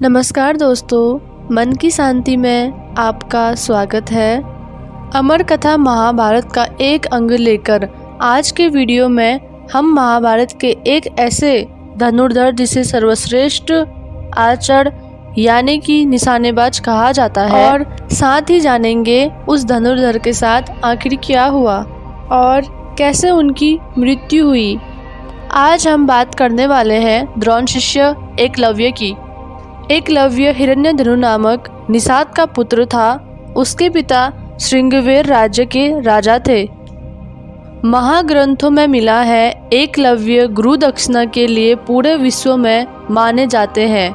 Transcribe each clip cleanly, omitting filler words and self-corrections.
नमस्कार दोस्तों, मन की शांति में आपका स्वागत है। अमर कथा महाभारत का एक अंग लेकर आज के वीडियो में हम महाभारत के एक ऐसे धनुर्धर जिसे सर्वश्रेष्ठ आर्चर यानी कि निशानेबाज कहा जाता है और साथ ही जानेंगे उस धनुर्धर के साथ आखिर क्या हुआ और कैसे उनकी मृत्यु हुई। आज हम बात करने वाले हैं द्रोण शिष्य एकलव्य की। एकलव्य हिरण्यधनु नामक निषाद का पुत्र था। उसके पिता श्रृंगवेर राज्य के राजा थे। महाग्रंथों में मिला है एकलव्य गुरु दक्षिणा के लिए पूरे विश्व में माने जाते हैं।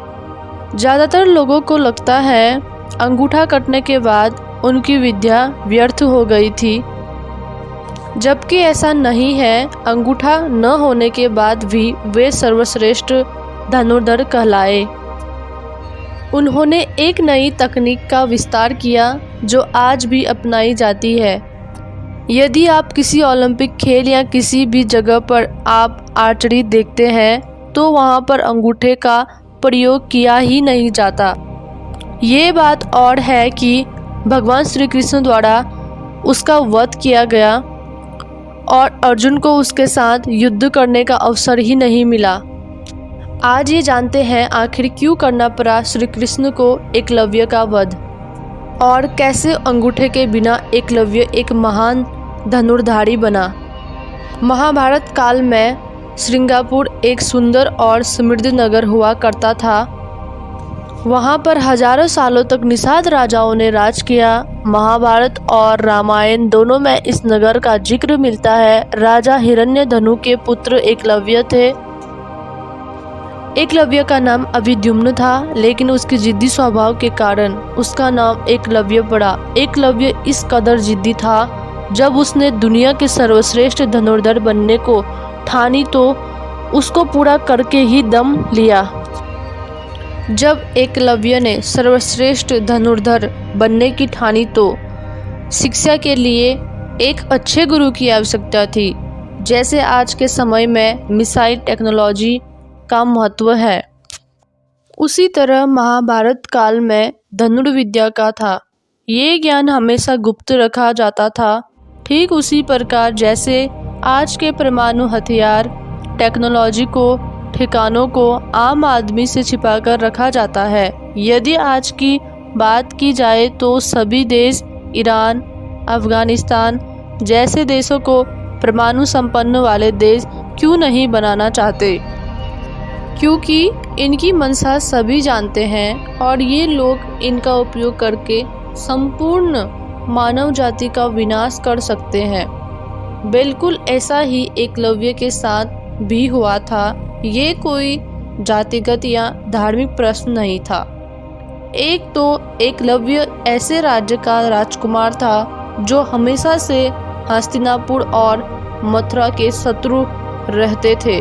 ज़्यादातर लोगों को लगता है अंगूठा कटने के बाद उनकी विद्या व्यर्थ हो गई थी, जबकि ऐसा नहीं है। अंगूठा न होने के बाद भी वे सर्वश्रेष्ठ धनुर्धर कहलाए। उन्होंने एक नई तकनीक का विस्तार किया जो आज भी अपनाई जाती है। यदि आप किसी ओलंपिक खेल या किसी भी जगह पर आप आर्चरी देखते हैं तो वहां पर अंगूठे का प्रयोग किया ही नहीं जाता। ये बात और है कि भगवान श्री कृष्ण द्वारा उसका वध किया गया और अर्जुन को उसके साथ युद्ध करने का अवसर ही नहीं मिला। आज ये जानते हैं आखिर क्यों करना पड़ा श्री कृष्ण को एकलव्य का वध और कैसे अंगूठे के बिना एकलव्य एक महान धनुर्धारी बना। महाभारत काल में श्रृंगापुर एक सुंदर और समृद्ध नगर हुआ करता था। वहाँ पर हजारों सालों तक निषाद राजाओं ने राज किया। महाभारत और रामायण दोनों में इस नगर का जिक्र मिलता है। राजा हिरण्यधनु के पुत्र एकलव्य थे। एकलव्य का नाम अभिद्युम्न था, लेकिन उसके जिद्दी स्वभाव के कारण उसका नाम एकलव्य पड़ा। एकलव्य इस कदर जिद्दी था, जब उसने दुनिया के सर्वश्रेष्ठ धनुर्धर बनने को ठानी तो उसको पूरा करके ही दम लिया। जब एकलव्य ने सर्वश्रेष्ठ धनुर्धर बनने की ठानी तो शिक्षा के लिए एक अच्छे गुरु की आवश्यकता थी। जैसे आज के समय में मिसाइल टेक्नोलॉजी का महत्व है, उसी तरह महाभारत काल में धनुर्विद्या का था। ये ज्ञान हमेशा गुप्त रखा जाता था, ठीक उसी प्रकार जैसे आज के परमाणु हथियार टेक्नोलॉजी को ठिकानों को आम आदमी से छिपाकर रखा जाता है। यदि आज की बात की जाए तो सभी देश ईरान, अफगानिस्तान जैसे देशों को परमाणु संपन्न वाले देश क्यों नहीं बनाना चाहते, क्योंकि इनकी मंशा सभी जानते हैं और ये लोग इनका उपयोग करके संपूर्ण मानव जाति का विनाश कर सकते हैं। बिल्कुल ऐसा ही एकलव्य के साथ भी हुआ था। ये कोई जातिगत या धार्मिक प्रश्न नहीं था। एक तो एकलव्य ऐसे राज्य का राजकुमार था जो हमेशा से हस्तिनापुर और मथुरा के शत्रु रहते थे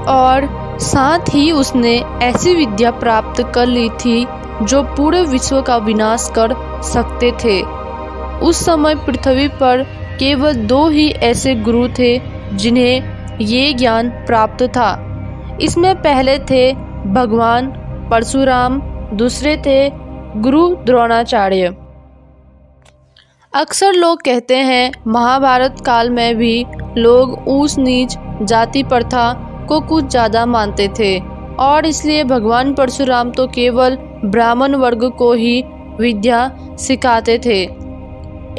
और साथ ही उसने ऐसी विद्या प्राप्त कर ली थी जो पूरे विश्व का विनाश कर सकते थे। उस समय पृथ्वी पर केवल 2 ही ऐसे गुरु थे जिन्हें ये ज्ञान प्राप्त था। इसमें पहले थे भगवान परशुराम, दूसरे थे गुरु द्रोणाचार्य। अक्सर लोग कहते हैं महाभारत काल में भी लोग ऊंच नीच जाति प्रथा को कुछ ज़्यादा मानते थे और इसलिए भगवान परशुराम तो केवल ब्राह्मण वर्ग को ही विद्या सिखाते थे।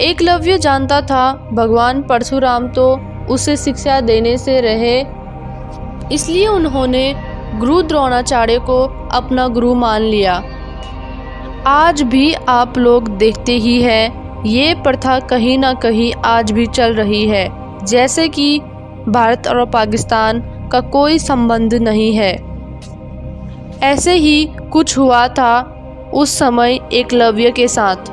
एकलव्य जानता था भगवान परशुराम तो उसे शिक्षा देने से रहे, इसलिए उन्होंने गुरु द्रोणाचार्य को अपना गुरु मान लिया। आज भी आप लोग देखते ही हैं, ये प्रथा कहीं ना कहीं आज भी चल रही है, जैसे कि भारत और पाकिस्तान का कोई संबंध नहीं है। ऐसे ही कुछ हुआ था उस समय एकलव्य के साथ।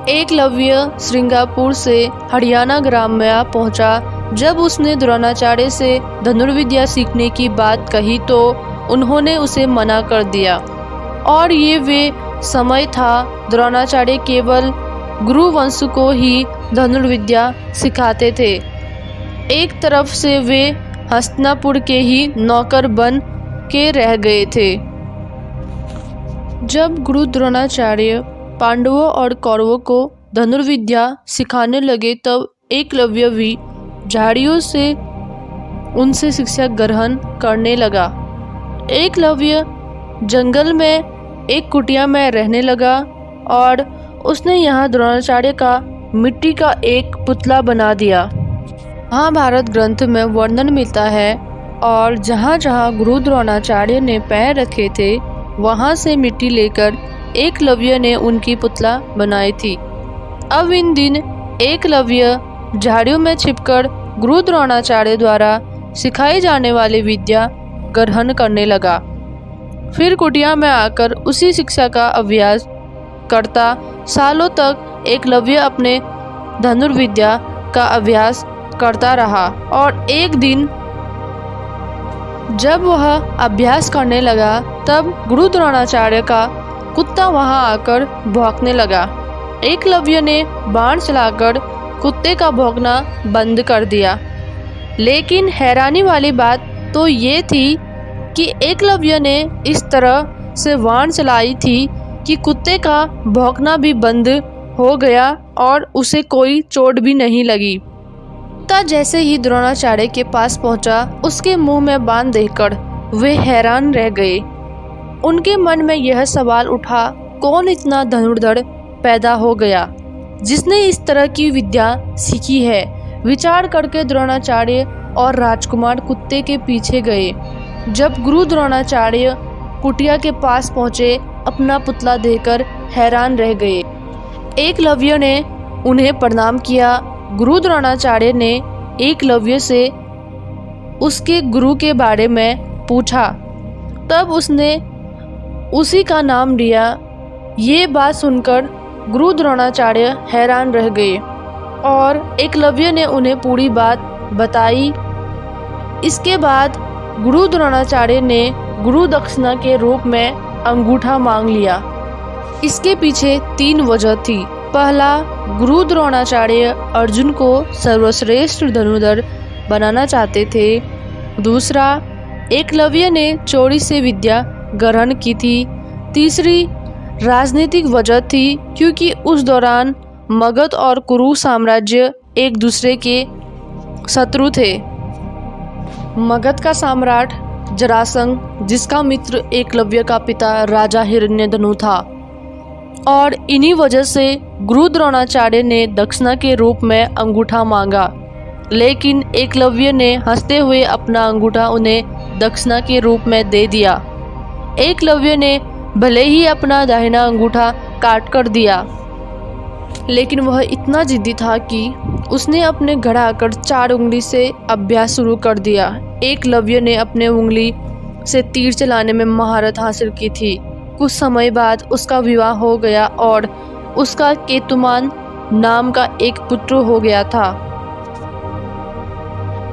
एकलव्य श्रृंगापुर से हरियाणा ग्राम में पहुंचा। जब उसने द्रोणाचार्य से धनुर्विद्या सीखने की बात कही तो उन्होंने उसे मना कर दिया और ये वे समय था द्रोणाचार्य केवल गुरुवंश को ही धनुर्विद्या सिखाते थे। एक तरफ से वे हस्तिनापुर के ही नौकर बन के रह गए थे। जब गुरु द्रोणाचार्य पांडवों और कौरवों को धनुर्विद्या सिखाने लगे तब एकलव्य भी झाड़ियों से उनसे शिक्षा ग्रहण करने लगा। एकलव्य जंगल में एक कुटिया में रहने लगा और उसने यहाँ द्रोणाचार्य का मिट्टी का एक पुतला बना दिया। महाभारत ग्रंथ में वर्णन मिलता है और जहाँ जहाँ गुरु द्रोणाचार्य ने पैर रखे थे वहाँ से मिट्टी लेकर एकलव्य ने उनकी पुतला बनाई थी। अब इन दिन एकलव्य झाड़ियों में छिपकर गुरु द्रोणाचार्य द्वारा सिखाई जाने वाली विद्या ग्रहण करने लगा। फिर कुटिया में आकर उसी शिक्षा का अभ्यास करता सालों तक एकलव्य अपने धनुर्विद्या का अभ्यास करता रहा और एक दिन जब वह अभ्यास करने लगा तब गुरु द्रोणाचार्य का कुत्ता वहां आकर भौंकने लगा। एकलव्य ने बाण चलाकर कुत्ते का भौंकना बंद कर दिया। लेकिन हैरानी वाली बात तो ये थी कि एकलव्य ने इस तरह से बाण चलाई थी कि कुत्ते का भौंकना भी बंद हो गया और उसे कोई चोट भी नहीं लगी। कुत्ता जैसे ही द्रोणाचार्य के पास पहुंचा, उसके मुंह में बाण देखकर वे हैरान रह गए। उनके मन में यह सवाल उठा, कौन इतना धनुर्धर पैदा हो गया जिसने इस तरह की विद्या सीखी है। विचार करके द्रोणाचार्य और राजकुमार कुत्ते के पीछे गए। जब गुरु द्रोणाचार्य कुटिया के पास पहुंचे, अपना पुतला देखकर हैरान रह गए। एकलव्य ने उन्हें प्रणाम किया। गुरु द्रोणाचार्य ने एकलव्य से उसके गुरु के बारे में पूछा, तब उसने उसी का नाम लिया। ये बात सुनकर गुरु द्रोणाचार्य हैरान रह गए और एकलव्य ने उन्हें पूरी बात बताई। इसके बाद गुरु द्रोणाचार्य ने गुरु दक्षिणा के रूप में अंगूठा मांग लिया। इसके पीछे 3 वजह थी। पहला, गुरु द्रोणाचार्य अर्जुन को सर्वश्रेष्ठ धनुर्धर बनाना चाहते थे। दूसरा, एकलव्य ने चोरी से विद्या ग्रहण की थी। तीसरी राजनीतिक वजह थी, क्योंकि उस दौरान मगध और कुरु साम्राज्य एक दूसरे के शत्रु थे। मगध का सम्राट जरासंध, जिसका मित्र एकलव्य का पिता राजा हिरण्यधनु था, और इन्हीं वजह से गुरु द्रोणाचार्य ने दक्षिणा के रूप में अंगूठा मांगा। लेकिन एकलव्य ने हंसते हुए अपना अंगूठा उन्हें दक्षिणा के रूप में दे दिया। एकलव्य ने भले ही अपना दाहिना अंगूठा काट कर दिया, लेकिन वह इतना जिद्दी था कि उसने अपने घर आकर 4 उंगली से अभ्यास शुरू कर दिया। एकलव्य ने अपने उंगली से तीर चलाने में महारत हासिल की थी। कुछ समय बाद उसका विवाह हो गया और उसका केतुमान नाम का एक पुत्र हो गया था।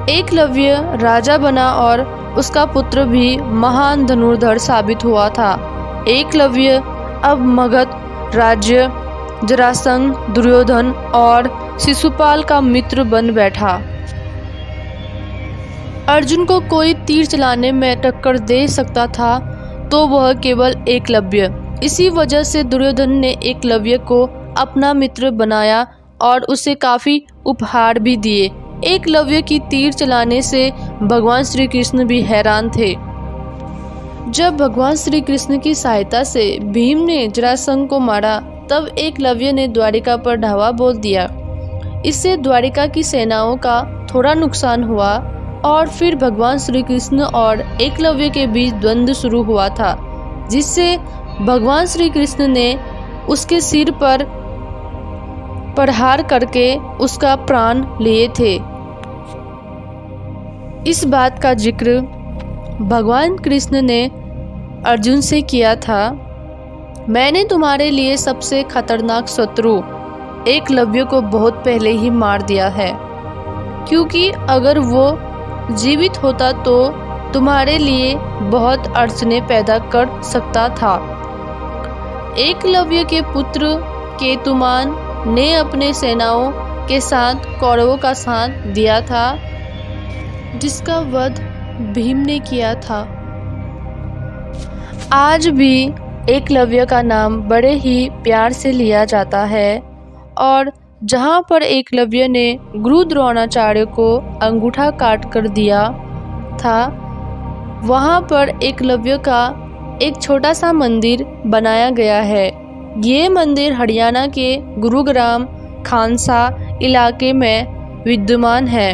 एकलव्य राजा बना और उसका पुत्र भी महान धनुर्धर साबित हुआ था। एकलव्य अब मगध राज्य जरासंध, दुर्योधन और शिशुपाल का मित्र बन बैठा। अर्जुन को कोई तीर चलाने में टक्कर दे सकता था तो वह केवल एकलव्य। इसी वजह से दुर्योधन ने एकलव्य को अपना मित्र बनाया और उसे काफ़ी उपहार भी दिए। एकलव्य की तीर चलाने से भगवान श्री कृष्ण भी हैरान थे। जब भगवान श्री कृष्ण की सहायता से भीम ने जरासंध को मारा, तब एकलव्य ने द्वारिका पर धावा बोल दिया। इससे द्वारिका की सेनाओं का थोड़ा नुकसान हुआ और फिर भगवान श्री कृष्ण और एकलव्य के बीच द्वंद्व शुरू हुआ था, जिससे भगवान श्री कृष्ण ने उसके सिर पर प्रहार करके उसका प्राण लिए थे। इस बात का जिक्र भगवान कृष्ण ने अर्जुन से किया था, मैंने तुम्हारे लिए सबसे खतरनाक शत्रु एकलव्य को बहुत पहले ही मार दिया है, क्योंकि अगर वो जीवित होता तो तुम्हारे लिए बहुत अड़चने पैदा कर सकता था। एकलव्य के पुत्र केतुमान ने अपने सेनाओं के साथ कौरवों का साथ दिया था, जिसका वध भीम ने किया था। आज भी एकलव्य का नाम बड़े ही प्यार से लिया जाता है और जहाँ पर एकलव्य ने गुरु द्रोणाचार्य को अंगूठा काट कर दिया था, वहाँ पर एकलव्य का एक छोटा सा मंदिर बनाया गया है। ये मंदिर हरियाणा के गुरुग्राम खानसा इलाके में विद्यमान है।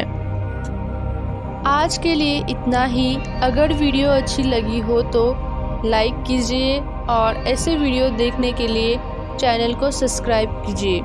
आज के लिए इतना ही। अगर वीडियो अच्छी लगी हो तो लाइक कीजिए और ऐसे वीडियो देखने के लिए चैनल को सब्सक्राइब कीजिए।